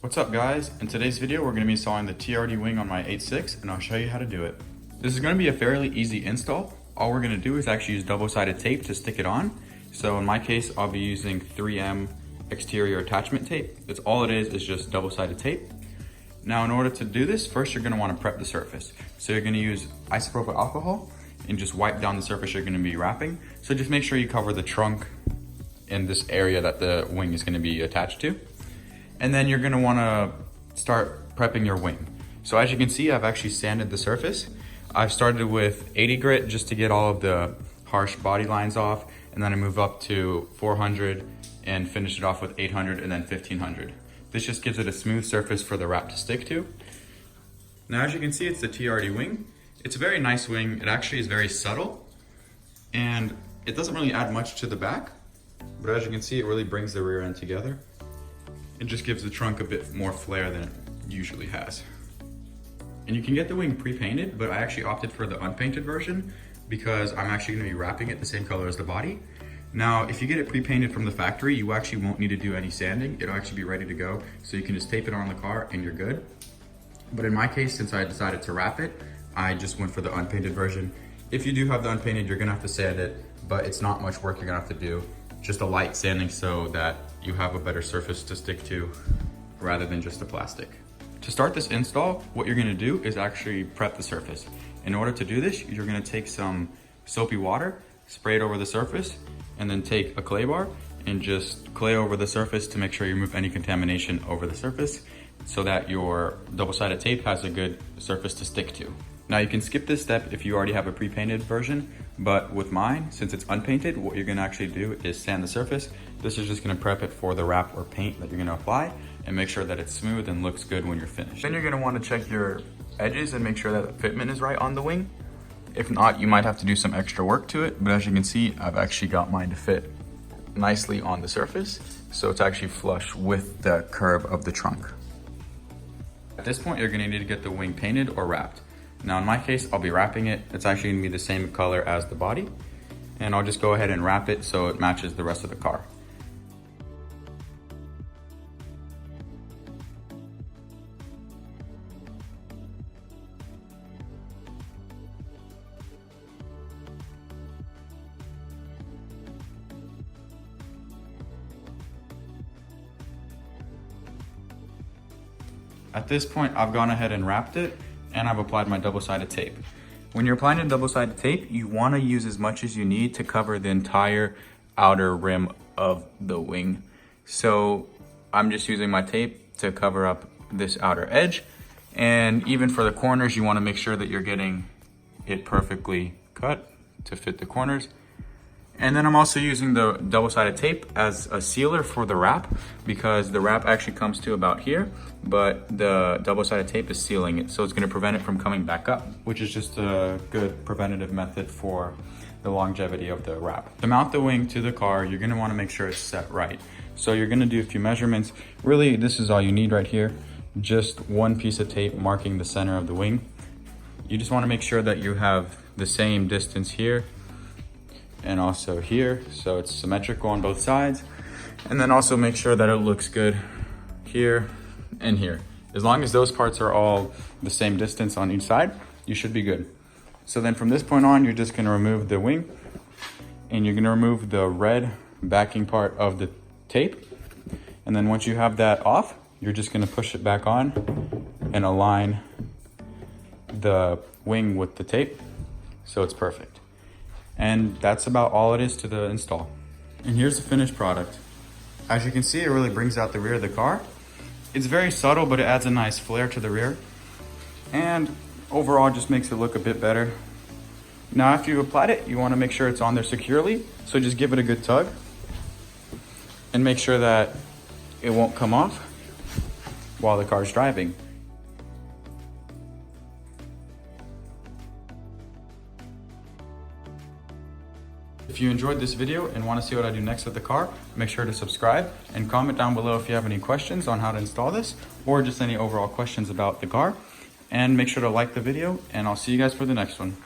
What's up guys? In today's video we're going to be installing the TRD wing on my 8.6 and I'll show you how to do it. This is going to be a fairly easy install. All we're going to do is actually use double-sided tape to stick it on. So in my case I'll be using 3M exterior attachment tape. That's all it is just double-sided tape. Now in order to do this, first you're going to want to prep the surface. So you're going to use isopropyl alcohol and just wipe down the surface you're going to be wrapping. So just make sure you cover the trunk in this area that the wing is going to be attached to. And then you're going to want to start prepping your wing. So as you can see, I've actually sanded the surface. I've started with 80 grit just to get all of the harsh body lines off, and then I move up to 400 and finish it off with 800 and then 1500. This just gives it a smooth surface for the wrap to stick to. Now as you can see, it's the TRD wing. It's a very nice wing. It actually is very subtle and it doesn't really add much to the back, but as you can see, it really brings the rear end together. It just gives the trunk a bit more flair than it usually has. And you can get the wing pre-painted, but I actually opted for the unpainted version because I'm actually gonna be wrapping it the same color as the body. Now, if you get it pre-painted from the factory, you actually won't need to do any sanding. It'll actually be ready to go. So you can just tape it on the car and you're good. But in my case, since I decided to wrap it, I just went for the unpainted version. If you do have the unpainted, you're gonna have to sand it, but it's not much work you're gonna have to do. Just a light sanding so that you have a better surface to stick to rather than just the plastic. To start this install, what you're gonna do is actually prep the surface. In order to do this, you're gonna take some soapy water, spray it over the surface, and then take a clay bar and just clay over the surface to make sure you remove any contamination over the surface so that your double-sided tape has a good surface to stick to. Now you can skip this step if you already have a pre-painted version, but with mine, since it's unpainted, what you're gonna actually do is sand the surface. This is just gonna prep it for the wrap or paint that you're gonna apply and make sure that it's smooth and looks good when you're finished. Then you're gonna wanna check your edges and make sure that the fitment is right on the wing. If not, you might have to do some extra work to it, but as you can see, I've actually got mine to fit nicely on the surface, so it's actually flush with the curve of the trunk. At this point, you're gonna need to get the wing painted or wrapped. Now in my case, I'll be wrapping it. It's actually gonna be the same color as the body, and I'll just go ahead and wrap it so it matches the rest of the car. At this point, I've gone ahead and wrapped it and I've applied my double-sided tape. When you're applying a double-sided tape, you wanna use as much as you need to cover the entire outer rim of the wing. So I'm just using my tape to cover up this outer edge. And even for the corners, you wanna make sure that you're getting it perfectly cut to fit the corners. And then I'm also using the double-sided tape as a sealer for the wrap because the wrap actually comes to about here, but the double-sided tape is sealing it. So it's gonna prevent it from coming back up, which is just a good preventative method for the longevity of the wrap. To mount the wing to the car, you're gonna wanna make sure it's set right. So you're gonna do a few measurements. Really, this is all you need right here. Just one piece of tape marking the center of the wing. You just wanna make sure that you have the same distance here and also here, so it's symmetrical on both sides. And then also make sure that it looks good here and here. As long as those parts are all the same distance on each side, you should be good. So then from this point on, you're just gonna remove the wing and you're gonna remove the red backing part of the tape. And then once you have that off, you're just gonna push it back on and align the wing with the tape so it's perfect. And that's about all it is to the install. And here's the finished product. As you can see, it really brings out the rear of the car. It's very subtle, but it adds a nice flair to the rear. And overall, just makes it look a bit better. Now, after you've applied it, you wanna make sure it's on there securely. So just give it a good tug and make sure that it won't come off while the car's driving. If you enjoyed this video and want to see what I do next with the car, make sure to subscribe and comment down below if you have any questions on how to install this or just any overall questions about the car. And make sure to like the video and I'll see you guys for the next one.